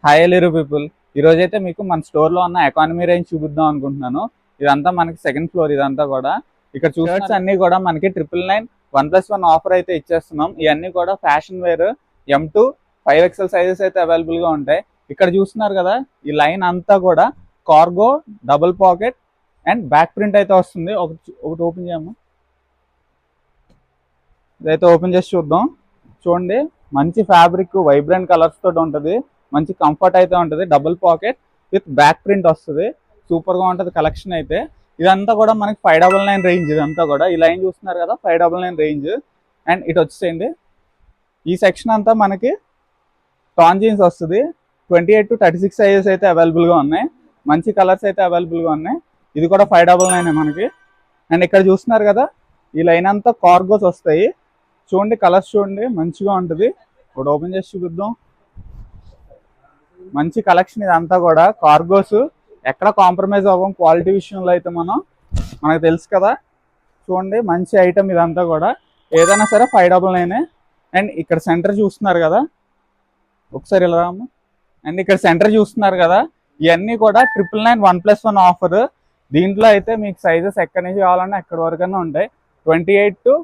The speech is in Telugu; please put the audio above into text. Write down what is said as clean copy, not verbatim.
Hi ఎలిరు people. ఈరోజు అయితే మీకు మన స్టోర్లో ఉన్న ఎకానమీ రేంజ్ చూపిద్దాం అనుకుంటున్నాను. ఇదంతా మనకి సెకండ్ ఫ్లోర్. ఇదంతా కూడా ఇక్కడ షర్ట్స్ అన్ని కూడా మనకి 999 1+1 ఆఫర్ అయితే ఇచ్చేస్తున్నాం. ఇవన్నీ కూడా fashion wear M2 5XL sizes అయితే అవైలబుల్గా ఉంటాయి. ఇక్కడ చూస్తున్నారు కదా, ఈ లైన్ అంతా కూడా cargo, double pocket and back print అయితే వస్తుంది. ఒకటి ఓపెన్ చేయము, ఇదైతే ఓపెన్ చేసి చూద్దాం. చూడండి, మంచి ఫ్యాబ్రిక్, వైబ్రెంట్ కలర్స్ తోటి ఉంటుంది. మంచి కంఫర్ట్ అయితే ఉంటుంది. Double pocket with back print వస్తుంది. సూపర్గా ఉంటుంది కలెక్షన్ అయితే. ఇదంతా కూడా మనకి 599 రేంజ్. ఇదంతా కూడా ఈ లైన్ చూస్తున్నారు కదా, 599 రేంజ్. అండ్ ఇటు వచ్చేయండి, ఈ సెక్షన్ అంతా మనకి టాన్ జీన్స్ వస్తుంది. 28 to 36 సైజెస్ అయితే అవైలబుల్గా ఉన్నాయి. మంచి కలర్స్ అయితే అవైలబుల్గా ఉన్నాయి. ఇది కూడా 599 మనకి. అండ్ ఇక్కడ చూస్తున్నారు కదా, ఈ లైన్ అంతా కార్గోస్ వస్తాయి. చూడండి, కలర్స్ చూడండి, మంచిగా ఉంటుంది. ఇప్పుడు ఓపెన్ చేసి చూపిద్దాం. మంచి కలెక్షన్ ఇదంతా కూడా. కార్గోస్ ఎక్కడ కాంప్రమైజ్ అవ్వం క్వాలిటీ విషయంలో అయితే. మనకు తెలుసు కదా. చూడండి, మంచి ఐటమ్ ఇదంతా కూడా. ఏదైనా సరే 599. అండ్ ఇక్కడ సెంటర్ చూస్తున్నారు కదా, ఒకసారి ఇలా రాము. అండ్ ఇక్కడ సెంటర్ చూస్తున్నారు కదా, ఇవన్నీ కూడా 999 1+1 ఆఫర్. దీంట్లో అయితే మీకు సైజెస్ ఎక్కడి నుంచి కావాలన్నా ఎక్కడి వరకైనా ఉంటాయి. 28 to